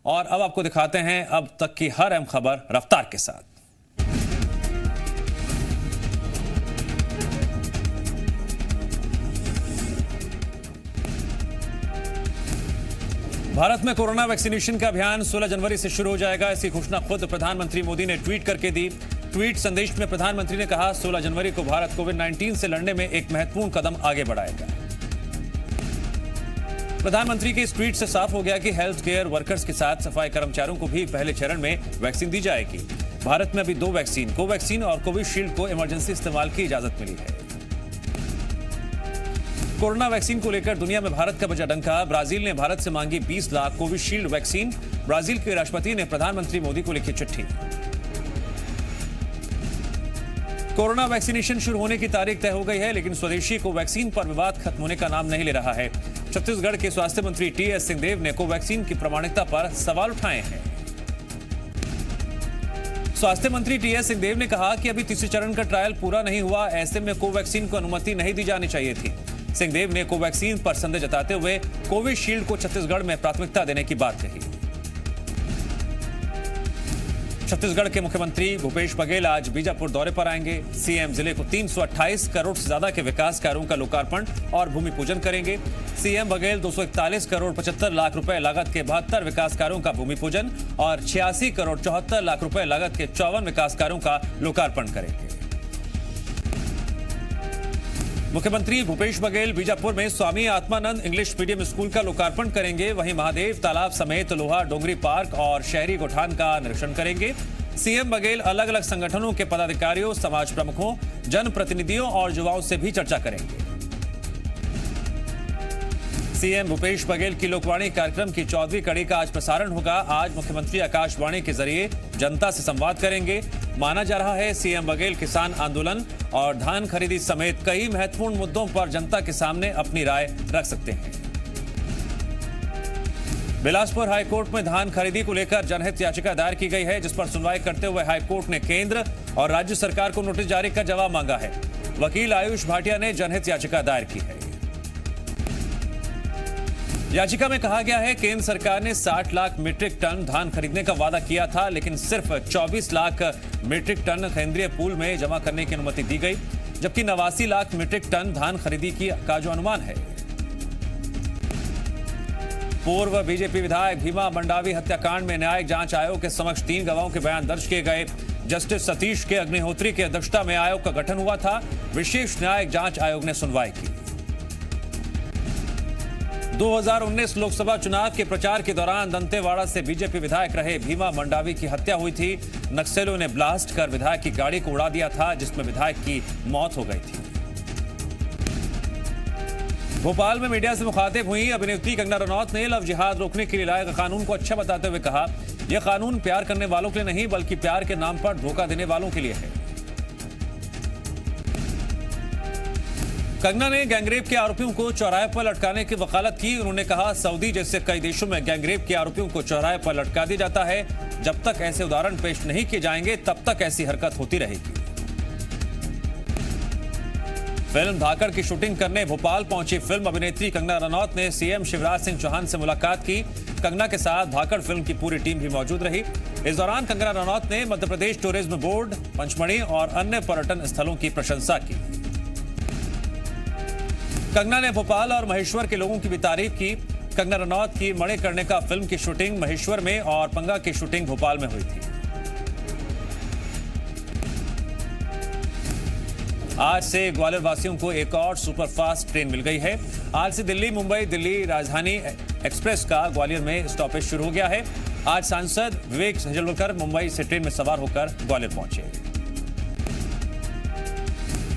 और अब आपको दिखाते हैं अब तक की हर अहम खबर रफ्तार के साथ। भारत में कोरोना वैक्सीनेशन का अभियान 16 जनवरी से शुरू हो जाएगा। इसकी घोषणा खुद प्रधानमंत्री मोदी ने ट्वीट करके दी। ट्वीट संदेश में प्रधानमंत्री ने कहा, 16 जनवरी को भारत कोविड-19 से लड़ने में एक महत्वपूर्ण कदम आगे बढ़ाएगा। प्रधानमंत्री के इस ट्वीट से साफ हो गया कि हेल्थ केयर वर्कर्स के साथ सफाई कर्मचारियों को भी पहले चरण में वैक्सीन दी जाएगी। भारत में अभी 2 वैक्सीन, कोवैक्सीन और कोविशील्ड को इमरजेंसी इस्तेमाल की इजाजत मिली है। कोरोना वैक्सीन को लेकर दुनिया में भारत का बजा डंका। ब्राजील ने भारत से मांगी 20 लाख कोविशील्ड वैक्सीन। ब्राजील के राष्ट्रपति ने प्रधानमंत्री मोदी को लिखी चिट्ठी। कोरोना वैक्सीनेशन शुरू होने की तारीख तय हो गई है, लेकिन स्वदेशी कोवैक्सीन पर विवाद खत्म होने का नाम नहीं ले रहा है। छत्तीसगढ़ के स्वास्थ्य मंत्री टीएस सिंहदेव ने कोवैक्सीन की प्रामाणिकता पर सवाल उठाए हैं। स्वास्थ्य मंत्री टीएस सिंहदेव ने कहा कि अभी तीसरे चरण का ट्रायल पूरा नहीं हुआ, ऐसे में कोवैक्सीन को अनुमति नहीं दी जानी चाहिए थी। सिंहदेव ने कोवैक्सीन पर संदेह जताते हुए कोविशील्ड को छत्तीसगढ़ में प्राथमिकता देने की बात कही। छत्तीसगढ़ के मुख्यमंत्री भूपेश बघेल आज बीजापुर दौरे पर आएंगे। सीएम जिले को 328 करोड़ से ज्यादा के विकास कार्यों का लोकार्पण और भूमि पूजन करेंगे। सीएम बघेल 241 करोड़ 75 लाख रुपए लागत के 72 विकास कार्यों का भूमि पूजन और 86 करोड़ 74 लाख रुपए लागत के 54 विकास कार्यों का लोकार्पण करेंगे। मुख्यमंत्री भूपेश बघेल बीजापुर में Swami Atmanand English medium school का लोकार्पण करेंगे। वहीं महादेव तालाब समेत लोहा डोंगरी पार्क और शहरी गोठान का निरीक्षण करेंगे। सीएम बघेल अलग अलग संगठनों के पदाधिकारियों, समाज प्रमुखों, जनप्रतिनिधियों और युवाओं से भी चर्चा करेंगे। सीएम भूपेश बघेल की लोकवाणी कार्यक्रम की 14वीं कड़ी का आज प्रसारण होगा। आज मुख्यमंत्री आकाशवाणी के जरिए जनता से संवाद करेंगे। माना जा रहा है सीएम बघेल किसान आंदोलन और धान खरीदी समेत कई महत्वपूर्ण मुद्दों पर जनता के सामने अपनी राय रख सकते हैं। बिलासपुर हाईकोर्ट में धान खरीदी को लेकर जनहित याचिका दायर की गई है, जिस पर सुनवाई करते हुए हाईकोर्ट ने केंद्र और राज्य सरकार को नोटिस जारी कर जवाब मांगा है। वकील आयुष भाटिया ने जनहित याचिका दायर की है। याचिका में कहा गया है केंद्र सरकार ने 60 लाख मीट्रिक टन धान खरीदने का वादा किया था, लेकिन सिर्फ 24 लाख मीट्रिक टन केंद्रीय पूल में जमा करने की अनुमति दी गई, जबकि 89 लाख मीट्रिक टन धान खरीदी का जो अनुमान है। पूर्व बीजेपी विधायक भीमा मंडावी हत्याकांड में न्यायिक जांच आयोग के समक्ष 3 गवाहों के बयान दर्ज किए गए। जस्टिस सतीश के अग्निहोत्री की अध्यक्षता में आयोग का गठन हुआ था। विशेष न्यायिक जांच आयोग ने सुनवाई की। 2019 लोकसभा चुनाव के प्रचार के दौरान दंतेवाड़ा से बीजेपी विधायक रहे भीमा मंडावी की हत्या हुई थी। नक्सलियों ने ब्लास्ट कर विधायक की गाड़ी को उड़ा दिया था, जिसमें विधायक की मौत हो गई थी। भोपाल में मीडिया से मुखातिब हुई अभिनेत्री कंगना रनौत ने लव जिहाद रोकने के लिए लाए गए कानून को अच्छा बताते हुए कहा, यह कानून प्यार करने वालों के लिए नहीं, बल्कि प्यार के नाम पर धोखा देने वालों के लिए है। कंगना ने गैंगरेप के आरोपियों को चौराहे पर लटकाने की वकालत की। उन्होंने कहा, सऊदी जैसे कई देशों में गैंगरेप के आरोपियों को चौराहे पर लटका दिया जाता है। जब तक ऐसे उदाहरण पेश नहीं किए जाएंगे, तब तक ऐसी हरकत होती रहेगी। फिल्म धाकड़ की शूटिंग करने भोपाल पहुंची फिल्म अभिनेत्री कंगना रनौत ने सीएम शिवराज सिंह चौहान से मुलाकात की। कंगना के साथ धाकड़ फिल्म की पूरी टीम भी मौजूद रही। इस दौरान कंगना रनौत ने मध्य प्रदेश टूरिज्म बोर्ड, पंचमढ़ी और अन्य पर्यटन स्थलों की प्रशंसा की। कंगना ने भोपाल और महेश्वर के लोगों की भी तारीफ की। कंगना रनौत की मणे करने का फिल्म की शूटिंग महेश्वर में और पंगा की शूटिंग भोपाल में हुई थी। आज से ग्वालियर वासियों को एक और सुपरफास्ट ट्रेन मिल गई है। आज से दिल्ली मुंबई दिल्ली राजधानी एक्सप्रेस का ग्वालियर में स्टॉपेज शुरू हो गया है। आज सांसद विवेक सहजलकर मुंबई से ट्रेन में सवार होकर ग्वालियर पहुंचे।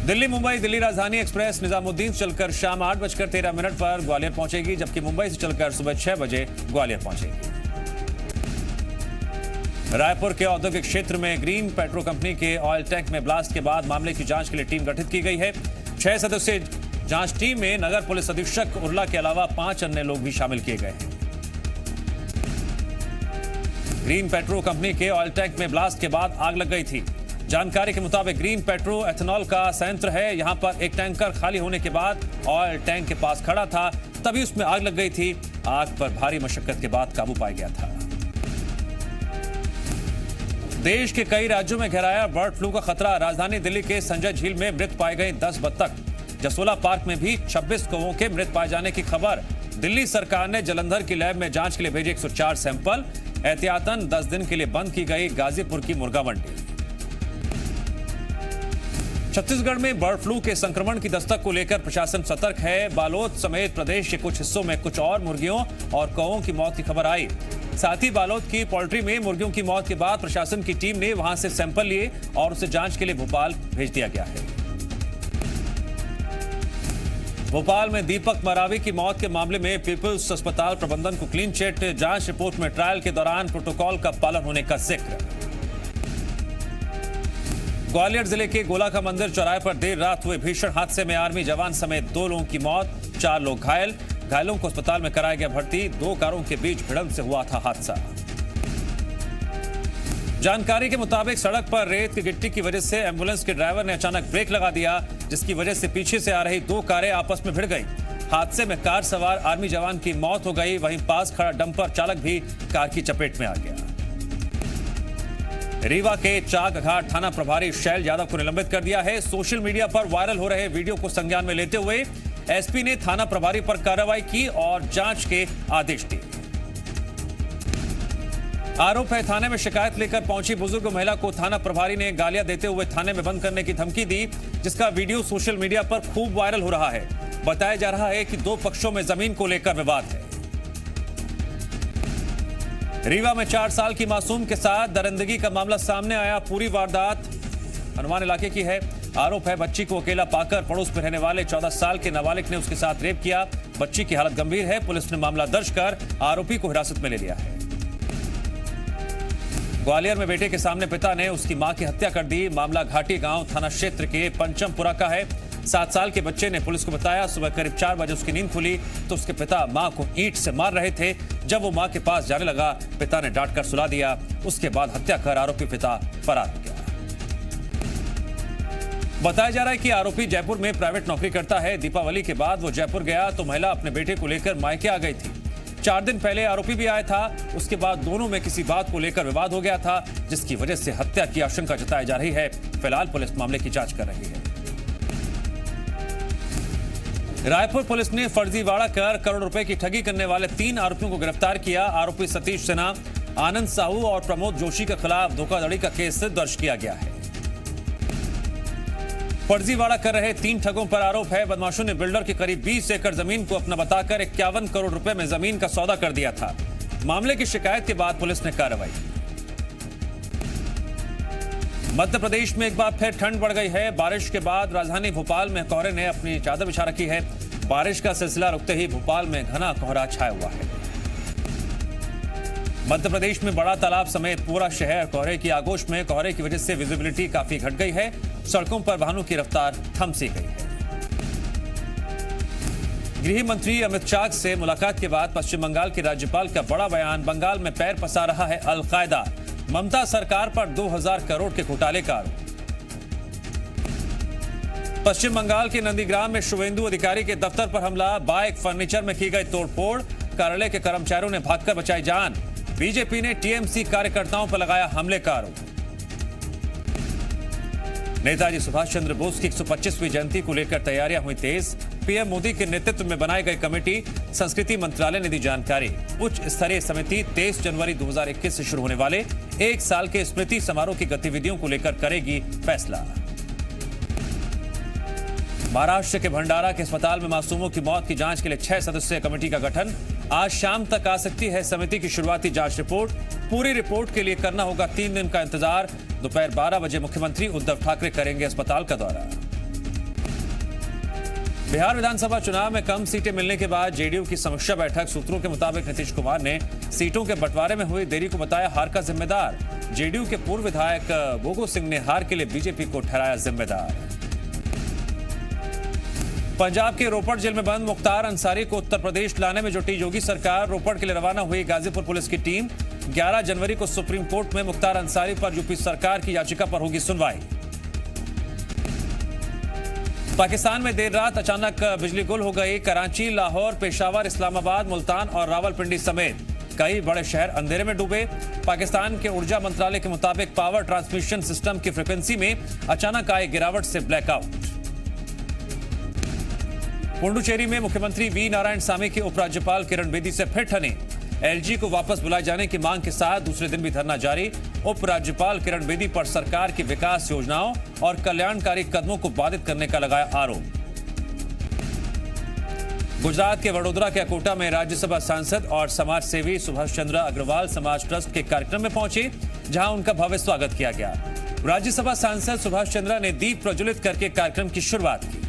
दिल्ली मुंबई दिल्ली राजधानी एक्सप्रेस निजामुद्दीन से चलकर शाम 8:13 पर ग्वालियर पहुंचेगी, जबकि मुंबई से चलकर सुबह 6 बजे ग्वालियर पहुंचेगी। रायपुर के औद्योगिक क्षेत्र में ग्रीन पेट्रो कंपनी के ऑयल टैंक में ब्लास्ट के बाद मामले की जांच के लिए टीम गठित की गई है। 6 सदस्यीय जांच टीम में नगर पुलिस अधीक्षक उर्ला के अलावा 5 अन्य लोग भी शामिल किए गए हैं। ग्रीन पेट्रो कंपनी के ऑयल टैंक में ब्लास्ट के बाद आग लग गई थी। जानकारी के मुताबिक ग्रीन पेट्रो एथेनॉल का संयंत्र है। यहां पर एक टैंकर खाली होने के बाद ऑयल टैंक के पास खड़ा था, तभी उसमें आग लग गई थी। आग पर भारी मशक्कत के बाद काबू पाया गया था। देश के कई राज्यों में गहराया बर्ड फ्लू का खतरा। राजधानी दिल्ली के संजय झील में मृत पाए गए 10 बत्तख। जसोला पार्क में भी 26 कौवों के मृत पाए जाने की खबर। दिल्ली सरकार ने जालंधर की लैब में जांच के लिए भेजे 104 सैंपल। एहतियातन 10 दिन के लिए बंद की गई गाजीपुर की मुर्गा मंडी। छत्तीसगढ़ में बर्ड फ्लू के संक्रमण की दस्तक को लेकर प्रशासन सतर्क है। बालोद समेत प्रदेश के कुछ हिस्सों में कुछ और मुर्गियों और कौवों की मौत की खबर आई। साथ ही बालोद की पोल्ट्री में मुर्गियों की मौत के बाद प्रशासन की टीम ने वहां से सैंपल लिए और उसे जांच के लिए भोपाल भेज दिया गया है। भोपाल में दीपक मरावी की मौत के मामले में पीपल्स अस्पताल प्रबंधन को क्लीन चिट। जांच रिपोर्ट में ट्रायल के दौरान प्रोटोकॉल का पालन होने का जिक्र। ग्वालियर जिले के गोला का मंदिर चौराहे पर देर रात हुए भीषण हादसे में आर्मी जवान समेत 2 लोगों की मौत, 4 लोग घायल। घायलों को अस्पताल में कराया गया भर्ती। 2 कारों के बीच भिड़ंत से हुआ था हादसा। जानकारी के मुताबिक सड़क पर रेत की गिट्टी की वजह से एम्बुलेंस के ड्राइवर ने अचानक ब्रेक लगा दिया, जिसकी वजह से पीछे से आ रही 2 कारें आपस में भिड़ गईं। हादसे में कार सवार आर्मी जवान की मौत हो गई। वहीं पास खड़ा डंपर चालक भी कार की चपेट में आ गया। रीवा के चाक घाट थाना प्रभारी शैल यादव को निलंबित कर दिया है। सोशल मीडिया पर वायरल हो रहे वीडियो को संज्ञान में लेते हुए एसपी ने थाना प्रभारी पर कार्रवाई की और जांच के आदेश दिए। आरोप है थाने में शिकायत लेकर पहुंची बुजुर्ग महिला को थाना प्रभारी ने गालियां देते हुए थाने में बंद करने की धमकी दी, जिसका वीडियो सोशल मीडिया पर खूब वायरल हो रहा है। बताया जा रहा है कि 2 पक्षों में जमीन को लेकर विवाद है। रीवा में 4 साल की मासूम के साथ दरिंदगी का मामला सामने आया। पूरी वारदात हनुमान इलाके की है। आरोप है बच्ची को अकेला पाकर पड़ोस में रहने वाले 14 साल के नाबालिग ने उसके साथ रेप किया। बच्ची की हालत गंभीर है। पुलिस ने मामला दर्ज कर आरोपी को हिरासत में ले लिया है। ग्वालियर में बेटे के सामने पिता ने उसकी मां की हत्या कर दी। मामला घाटी गांव थाना क्षेत्र के पंचमपुरा का है। 7 साल के बच्चे ने पुलिस को बताया सुबह करीब 4 बजे उसकी नींद खुली तो उसके पिता मां को ईंट से मार रहे थे। जब वो मां के पास जाने लगा, पिता ने डांटकर सुला दिया। उसके बाद हत्या कर आरोपी पिता फरार हो गया। बताया जा रहा है कि आरोपी जयपुर में प्राइवेट नौकरी करता है। दीपावली के बाद वो जयपुर गया तो महिला अपने बेटे को लेकर मायके आ गई थी। 4 दिन पहले आरोपी भी आया था। उसके बाद दोनों में किसी बात को लेकर विवाद हो गया था, जिसकी वजह से हत्या की आशंका जताई जा रही है। फिलहाल पुलिस मामले की जांच कर रही है। रायपुर पुलिस ने फर्जीवाड़ा कर करोड़ रुपए की ठगी करने वाले 3 आरोपियों को गिरफ्तार किया। आरोपी सतीश सिन्हा, आनंद साहू और प्रमोद जोशी के खिलाफ धोखाधड़ी का केस दर्ज किया गया है। फर्जीवाड़ा कर रहे 3 ठगों पर आरोप है। बदमाशों ने बिल्डर की करीब 20 एकड़ जमीन को अपना बताकर 51 करोड़ रुपए में जमीन का सौदा कर दिया था। मामले की शिकायत के बाद पुलिस ने कार्रवाई की। मध्य प्रदेश में एक बार फिर ठंड बढ़ गई है। बारिश के बाद राजधानी भोपाल में कोहरे ने अपनी चादर बिछा रखी है। बारिश का सिलसिला रुकते ही भोपाल में घना कोहरा छाया हुआ है। मध्य प्रदेश में बड़ा तालाब समेत पूरा शहर कोहरे की आगोश में। कोहरे की वजह से विजिबिलिटी काफी घट गई है। सड़कों पर वाहनों की रफ्तार थम सी गई है। गृह मंत्री अमित शाह से मुलाकात के बाद पश्चिम बंगाल के राज्यपाल का बड़ा बयान। बंगाल में पैर पसार रहा है अलकायदा। ममता सरकार पर 2000 करोड़ के घोटाले का आरोप। पश्चिम बंगाल के नंदीग्राम में शुभेंदु अधिकारी के दफ्तर पर हमला। बाइक फर्नीचर में की गई तोड़फोड़। कार्यालय के कर्मचारियों ने भागकर बचाई जान। बीजेपी ने टीएमसी कार्यकर्ताओं पर लगाया हमले का आरोप। नेताजी सुभाष चंद्र बोस की 125वीं जयंती को लेकर तैयारियां हुई तेज। पीएम मोदी के नेतृत्व में बनाई गई कमेटी। संस्कृति मंत्रालय ने दी जानकारी। उच्च स्तरीय समिति 23 जनवरी 2021 से शुरू होने वाले 1 साल के स्मृति समारोह की गतिविधियों को लेकर करेगी फैसला। महाराष्ट्र के भंडारा के अस्पताल में मासूमों की मौत की जांच के लिए 6 सदस्यीय कमेटी का गठन। आज शाम तक आ सकती है समिति की शुरुआती जांच रिपोर्ट। पूरी रिपोर्ट के लिए करना होगा 3 दिन का इंतजार। दोपहर 12 बजे मुख्यमंत्री उद्धव ठाकरे करेंगे अस्पताल का दौरा। बिहार विधानसभा चुनाव में कम सीटें मिलने के बाद जेडीयू की समीक्षा बैठक। सूत्रों के मुताबिक नीतीश कुमार ने सीटों के बंटवारे में हुई देरी को बताया हार का जिम्मेदार। जेडीयू के पूर्व विधायक बोगो सिंह ने हार के लिए बीजेपी को ठहराया जिम्मेदार। पंजाब के रोपड़ जेल में बंद मुख्तार अंसारी को उत्तर प्रदेश लाने में जुटी योगी सरकार। रोपड़ के लिए रवाना हुई गाजीपुर पुलिस की टीम। 11 जनवरी को सुप्रीम कोर्ट में मुख्तार अंसारी पर यूपी सरकार की याचिका पर होगी सुनवाई। पाकिस्तान में देर रात अचानक बिजली गुल हो गई। कराची, लाहौर, पेशावर, इस्लामाबाद, मुल्तान और रावलपिंडी समेत कई बड़े शहर अंधेरे में डूबे। पाकिस्तान के ऊर्जा मंत्रालय के मुताबिक पावर ट्रांसमिशन सिस्टम की फ्रीक्वेंसी में अचानक आए गिरावट से ब्लैकआउट। पुडुचेरी में मुख्यमंत्री वी नारायणसामी के उपराज्यपाल किरण बेदी से फिर ठने। एलजी को वापस बुलाए जाने की मांग के साथ दूसरे दिन भी धरना जारी। उपराज्यपाल किरण बेदी पर सरकार की विकास योजनाओं और कल्याणकारी कदमों को बाधित करने का लगाया आरोप। गुजरात के वडोदरा के अकोटा में राज्यसभा सांसद और समाज सेवी सुभाष चंद्र अग्रवाल समाज ट्रस्ट के कार्यक्रम में पहुंचे, जहां उनका भव्य स्वागत किया गया। राज्यसभा सांसद सुभाष चंद्र ने दीप प्रज्वलित करके कार्यक्रम की शुरुआत की।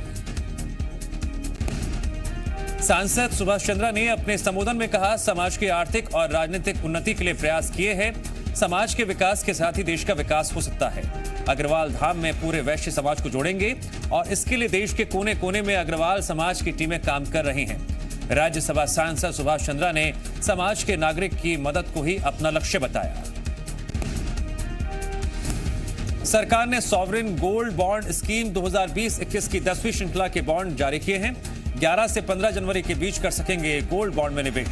सांसद सुभाष चंद्र ने अपने संबोधन में कहा, समाज की आर्थिक और राजनीतिक उन्नति के लिए प्रयास किए हैं। समाज के विकास के साथ ही देश का विकास हो सकता है। अग्रवाल धाम में पूरे वैश्य समाज को जोड़ेंगे और इसके लिए देश के कोने कोने में अग्रवाल समाज की टीमें काम कर रही हैं। राज्यसभा सांसद सुभाष चंद्र ने समाज के नागरिक की मदद को ही अपना लक्ष्य बताया। सरकार ने सॉवरेन गोल्ड बॉन्ड स्कीम 2020-21 की 10वीं श्रृंखला के बॉन्ड जारी किए हैं। 11 से 15 जनवरी के बीच कर सकेंगे गोल्ड बॉन्ड में निवेश।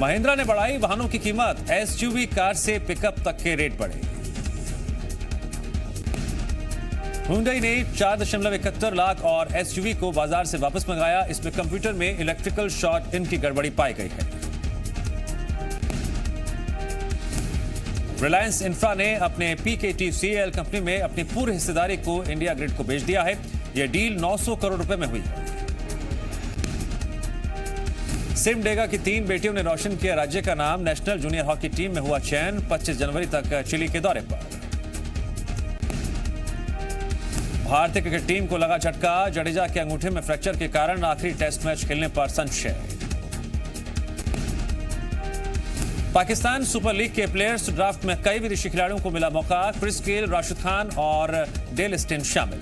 महिंद्रा ने बढ़ाई वाहनों की कीमत, एसयूवी कार से पिकअप तक के रेट बढ़े। हुंडई ने 4.71 लाख और एसयूवी को बाजार से वापस मंगाया। इसमें कंप्यूटर में इलेक्ट्रिकल शॉर्ट इन की गड़बड़ी पाई गई है। रिलायंस इंफ्रा ने अपने पीकेटीसीएल कंपनी में अपनी पूरी हिस्सेदारी को इंडिया ग्रिड को बेच दिया है। यह डील 900 करोड़ रुपए में हुई है। सिमडेगा की 3 बेटियों ने रोशन किया राज्य का नाम। नेशनल जूनियर हॉकी टीम में हुआ चयन। 25 जनवरी तक चिली के दौरे पर। भारतीय क्रिकेट टीम को लगा झटका। जडेजा के अंगूठे में फ्रैक्चर के कारण आखिरी टेस्ट मैच खेलने पर संशय। पाकिस्तान सुपर लीग के प्लेयर्स ड्राफ्ट में कई विदेशी खिलाड़ियों को मिला मौका। क्रिस गेल, राशिद खान और डेल स्टेन शामिल।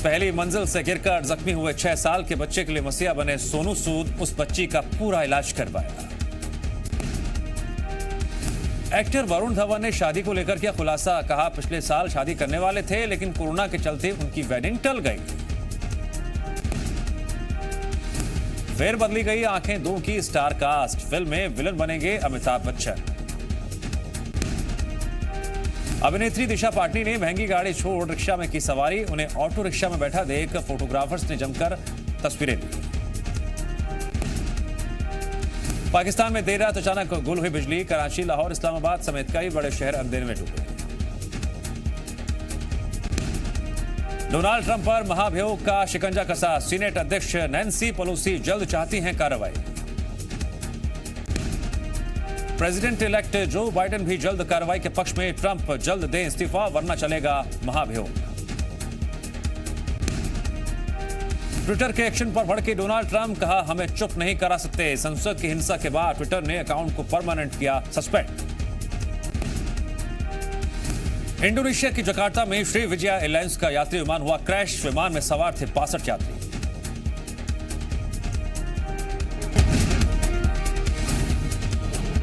पहली मंजिल से गिरकर जख्मी हुए 6 साल के बच्चे के लिए मसीहा बने सोनू सूद उस बच्ची का पूरा इलाज करवाया। एक्टर वरुण धवन ने शादी को लेकर किया खुलासा। कहा, पिछले साल शादी करने वाले थे लेकिन कोरोना के चलते उनकी वेडिंग टल गई। फिर बदली गई आंखें 2 की स्टार कास्ट। फिल्म में विलन बनेंगे अमिताभ बच्चन। अभिनेत्री दिशा पाटनी ने महंगी गाड़ी छोड़ रिक्शा में की सवारी। उन्हें ऑटो रिक्शा में बैठा देख फोटोग्राफर्स ने जमकर तस्वीरें ली। पाकिस्तान में देर रात अचानक गुल हुई बिजली। कराची, लाहौर, इस्लामाबाद समेत कई बड़े शहर अंधेरे में डूबे। डोनाल्ड ट्रंप पर महाभियोग का शिकंजा कसा। सीनेट अध्यक्ष नैन्सी पेलोसी जल्द चाहती हैं कार्रवाई। प्रेसिडेंट इलेक्ट जो बाइडेन भी जल्द कार्रवाई के पक्ष में। ट्रंप जल्द दें इस्तीफा वरना चलेगा महाभियोग। ट्विटर के एक्शन पर भड़के डोनाल्ड ट्रंप। कहा, हमें चुप नहीं करा सकते। संसद की हिंसा के बाद ट्विटर ने अकाउंट को परमानेंट किया सस्पेंड। इंडोनेशिया की जकार्ता में श्री विजया एयरलाइंस का यात्री विमान हुआ क्रैश। विमान में सवार थे 62 यात्री।